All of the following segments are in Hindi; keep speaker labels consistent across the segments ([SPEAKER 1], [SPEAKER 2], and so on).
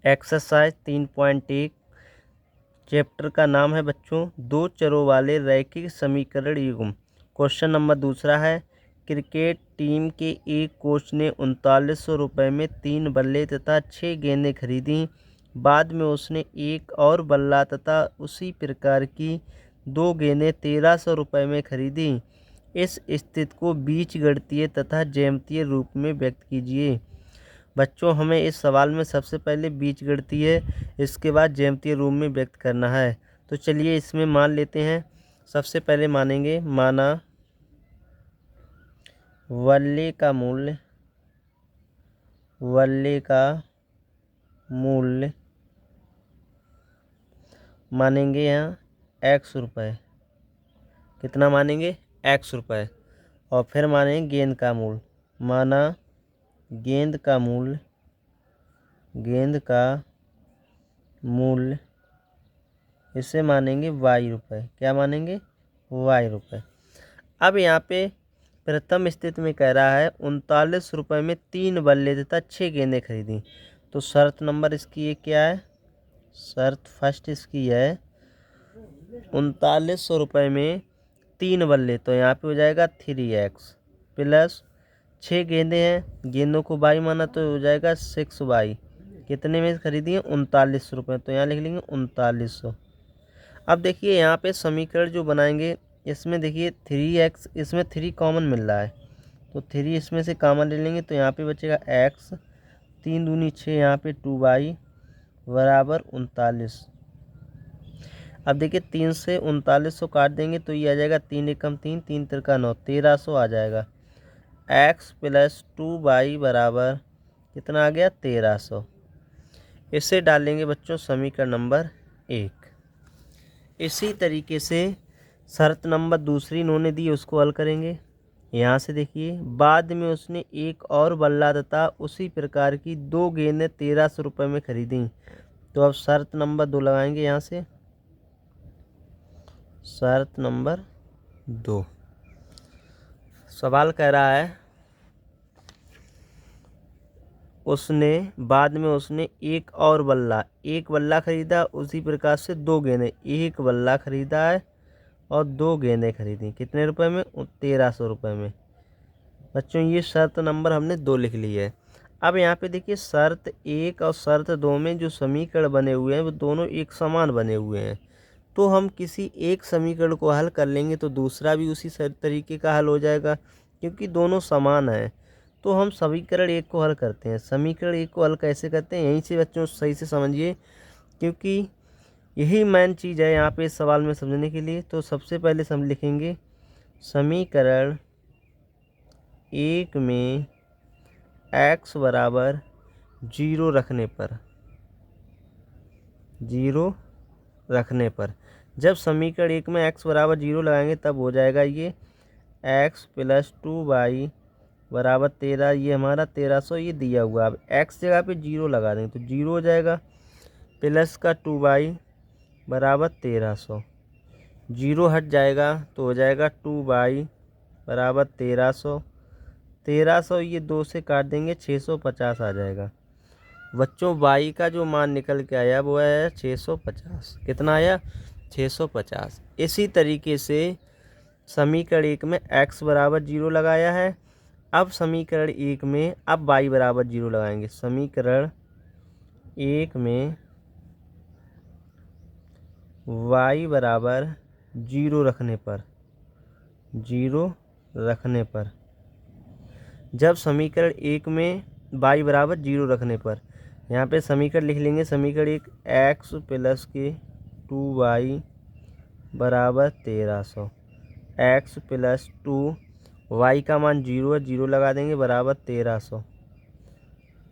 [SPEAKER 1] एक्सरसाइज 3.1 चैप्टर का नाम है बच्चों दो चरों वाले रैखिक समीकरण युग्म। क्वेश्चन नंबर दूसरा है, क्रिकेट टीम के एक कोच ने 3900 रुपये में 3 बल्ले तथा 6 गेंदें खरीदी। बाद में उसने एक और बल्ला तथा उसी प्रकार की 2 गेंदें 1300 रुपये में खरीदी। इस स्थिति को बीजगणितीय तथा ज्यामितीय रूप में व्यक्त कीजिए। बच्चों, हमें इस सवाल में सबसे पहले बीजगणितीय, इसके बाद ज्यामितीय रूप में व्यक्त करना है। तो चलिए इसमें मान लेते हैं। सबसे पहले मानेंगे, माना बल्ले का मूल्य मानेंगे यहाँ x रुपये। कितना मानेंगे? x रुपये। और फिर मानेंगे गेंद का मूल्य, माना गेंद का मूल्य इसे मानेंगे y रुपये। क्या मानेंगे? y रुपये। अब यहाँ पे प्रथम स्थिति में कह रहा है 39 रुपये में 3 बल्ले तथा 6 गेंदें खरीदी। तो शर्त नंबर इसकी क्या है? शर्त फर्स्ट इसकी है 3900 रुपये में 3 बल्ले, तो यहाँ पे हो जाएगा 3x प्लस 6 गेंदें हैं, गेंदों को y माना तो हो जाएगा 6y। कितने में खरीदी है? 39 रुपये, तो यहाँ लिख लेंगे 3900। अब देखिए यहाँ पे समीकरण जो बनाएंगे, इसमें देखिए 3x, इसमें 3 कॉमन मिल रहा है, तो 3 इसमें से कॉमन ले लेंगे, तो यहाँ पे बचेगा x, 3 दूनी 6, यहाँ पे 2y बराबर 39। अब देखिए 3 से 3900 काट देंगे तो ये आ जाएगा 3 एकम 3, 3 तिरका 9, 1300 आ जाएगा। x प्लस 2y बराबर कितना आ गया? 1300। इसे डालेंगे बच्चों समीकरण नंबर 1। इसी तरीके से शर्त नंबर दूसरी इन्होंने दी, उसको हल करेंगे। यहाँ से देखिए, बाद में उसने एक और बल्ला तथा उसी प्रकार की 2 गेंदें 1300 रुपये में खरीदी। तो अब शर्त नंबर 2 लगाएंगे यहाँ से। शर्त नंबर 2, सवाल कह रहा है बाद में उसने एक बल्ला खरीदा, उसी प्रकार से 2 गेंदें, एक बल्ला खरीदा है और 2 गेंदें खरीदी। कितने रुपए में? 1300 रुपये में। बच्चों, ये शर्त नंबर हमने 2 लिख ली है। अब यहाँ पे देखिए शर्त 1 और शर्त 2 में जो समीकरण बने हुए हैं वो दोनों एक समान बने हुए हैं। तो हम किसी एक समीकरण को हल कर लेंगे तो दूसरा भी उसी तरीके का हल हो जाएगा, क्योंकि दोनों समान हैं। तो हम समीकरण 1 को हल करते हैं। समीकरण 1 को हल कैसे करते हैं, यहीं से बच्चों सही से समझिए, क्योंकि यही मेन चीज़ है यहाँ पे इस सवाल में समझने के लिए। तो सबसे पहले हम लिखेंगे समीकरण 1 में x बराबर 0 रखने पर, जब समीकरण 1 में x बराबर 0 लगाएंगे तब हो जाएगा ये x प्लस 2y बराबर 13। ये हमारा 1300 ये दिया हुआ। अब x जगह पे 0 लगा देंगे तो 0 हो जाएगा, प्लस का 2y बराबर 1300, 0 हट जाएगा तो हो जाएगा 2y बराबर 1300। 1300 ये 2 से काट देंगे, 650 आ जाएगा। बच्चों, y का जो मान निकल के आया वो है 650। कितना आया? 650। इसी तरीके से समीकरण 1 में x बराबर 0 लगाया है। अब समीकरण 1 में अब y बराबर 0 लगाएंगे। समीकरण 1 में y बराबर 0 रखने पर, जब समीकरण 1 में y बराबर 0 रखने पर, यहाँ पे समीकरण लिख लेंगे। समीकरण 1 x प्लस के 2y बराबर 1300, x प्लस 2, y का मान 0 है, 0 लगा देंगे बराबर 1300,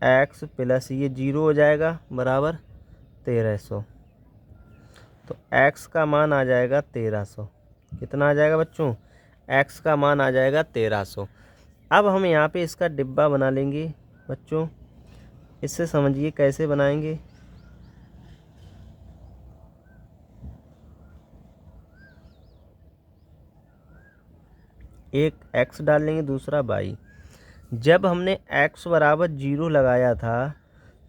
[SPEAKER 1] x प्लस ये 0 हो जाएगा बराबर 1300। तो x का मान आ जाएगा 1300। कितना आ जाएगा बच्चों? x का मान आ जाएगा 1300। अब हम यहाँ पे इसका डिब्बा बना लेंगे बच्चों। इससे समझिए कैसे बनाएंगे। एक x डाल लेंगे, दूसरा y। जब हमने x बराबर 0 लगाया था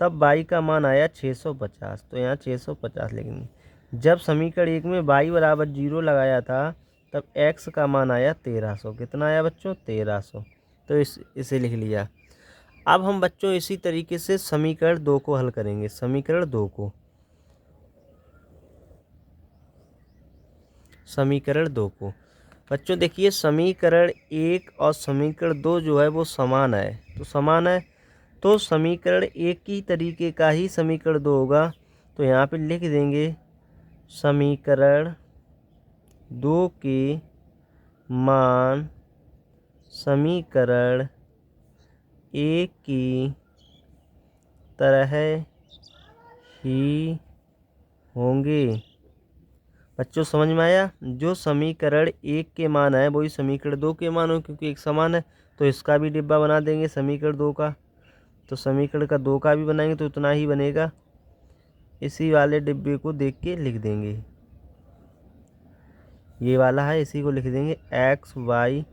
[SPEAKER 1] तब y का मान आया 650, तो यहाँ 650 लिखेंगे। जब समीकरण 1 में y बराबर 0 लगाया था तब x का मान आया 1300। कितना आया बच्चों? 1300। तो इसे लिख लिया। अब हम बच्चों इसी तरीके से समीकरण 2 को हल करेंगे। समीकरण 2 को, बच्चों देखिए समीकरण 1 और समीकरण 2 जो है वो समान है, तो समान है तो समीकरण 1 की तरीके का ही समीकरण 2 होगा। तो यहाँ पे लिख देंगे समीकरण 2 के मान समीकरण 1 की तरह ही होंगे। बच्चों समझ में आया? जो समीकरण 1 के मान है वही समीकरण 2 के मान हो, क्योंकि एक समान है। तो इसका भी डिब्बा बना देंगे समीकरण 2 का, तो समीकरण का 2 का भी बनाएंगे तो उतना ही बनेगा। इसी वाले डिब्बे को देख के लिख देंगे, ये वाला है, इसी को लिख देंगे एक्स वाई।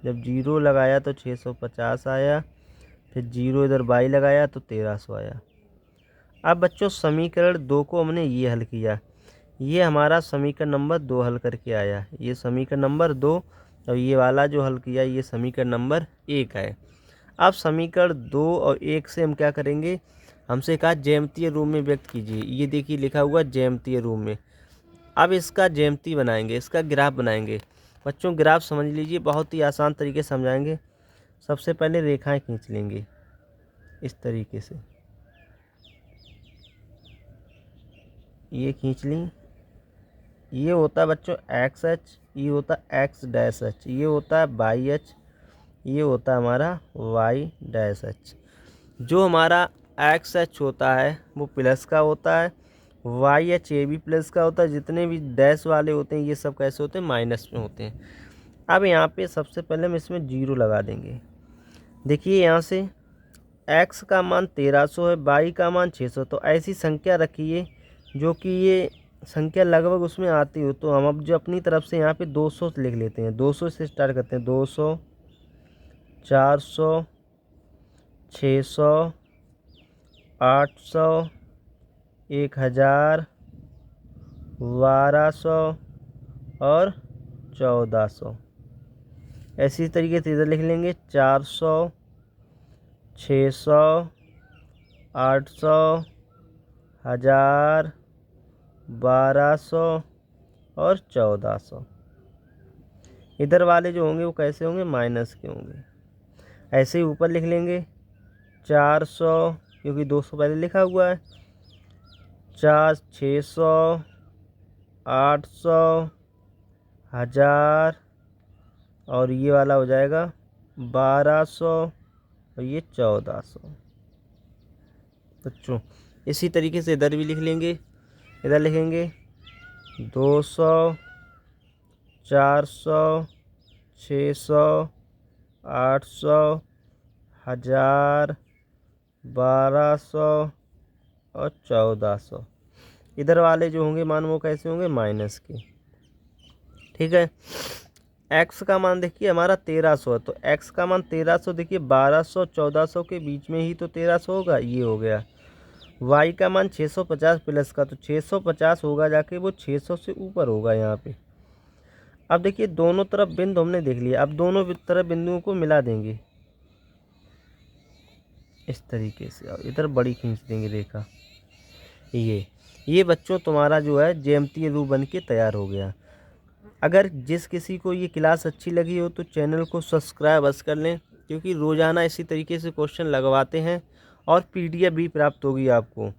[SPEAKER 1] जब 0 लगाया तो 650 आया, फिर 0 इधर y लगाया तो 1300 आया। अब बच्चों समीकरण 2 को हमने ये हल किया, ये हमारा समीकरण नंबर 2 हल करके आया, ये समीकरण नंबर 2, और ये वाला जो हल किया ये समीकरण नंबर 1 है। अब समीकरण 2 और 1 से हम क्या करेंगे, हमसे कहा ज्यामितीय रूप में व्यक्त कीजिए। ये देखिए लिखा हुआ ज्यामितीय रूप में। अब इसका ज्यामिति बनाएंगे, इसका ग्राफ बनाएंगे। बच्चों ग्राफ समझ लीजिए, बहुत ही आसान तरीके से समझाएंगे। सबसे पहले रेखाएं खींच लेंगे इस तरीके से, ये खींच ली। ये होता है बच्चों एक्स एच, ये होता है एक्स डैश एच, ये होता है वाई एच, ये होता है हमारा वाई डैश एच। जो हमारा एक्स एच होता है वो प्लस का होता है, वाई एच ये भी प्लस का होता है। जितने भी डैश वाले होते हैं ये सब कैसे होते हैं? माइनस में होते हैं। अब यहाँ पे सबसे पहले हम इसमें 0 लगा देंगे। देखिए यहाँ से x का मान 1300 है, y का मान 600, तो ऐसी संख्या रखिए जो कि ये संख्या लगभग उसमें आती हो। तो हम अब जो अपनी तरफ से यहाँ पे 200 लिख लेते हैं, 200 से स्टार्ट करते हैं। 200, 400, 600, 800, 1000, 1200 और 1400। ऐसी तरीके से इधर लिख लेंगे 400, 600, 800, 1000, 1200 और 1400। इधर वाले जो होंगे वो कैसे होंगे? माइनस के होंगे। ऐसे ही ऊपर लिख लेंगे 400, क्योंकि 200 पहले लिखा हुआ है। 600, 800, 1000 और ये वाला हो जाएगा 1200 और ये 1400। बच्चों इसी तरीके से इधर भी लिख लेंगे। इधर लिखेंगे 200, 400, 600, 800, 1000, 1200 और 1400। इधर वाले जो होंगे मान वो कैसे होंगे? माइनस के। ठीक है। x का मान देखिए हमारा 1300 है, तो x का मान 1300 देखिए 1200 1400 के बीच में ही तो 1300 होगा, ये हो गया। y का मान 650 प्लस का, तो 650 होगा जाके वो 600 से ऊपर होगा यहाँ पे। अब देखिए दोनों तरफ बिंदु हमने देख लिया, अब दोनों तरफ बिंदुओं को मिला देंगे इस तरीके से, और इधर बड़ी खींच देंगे रेखा। ये बच्चों तुम्हारा जो है ज्यामितीय रूप बन के तैयार हो गया। अगर जिस किसी को ये क्लास अच्छी लगी हो तो चैनल को सब्सक्राइब बस कर लें, क्योंकि रोज़ाना इसी तरीके से क्वेश्चन लगवाते हैं और PDF भी प्राप्त होगी आपको।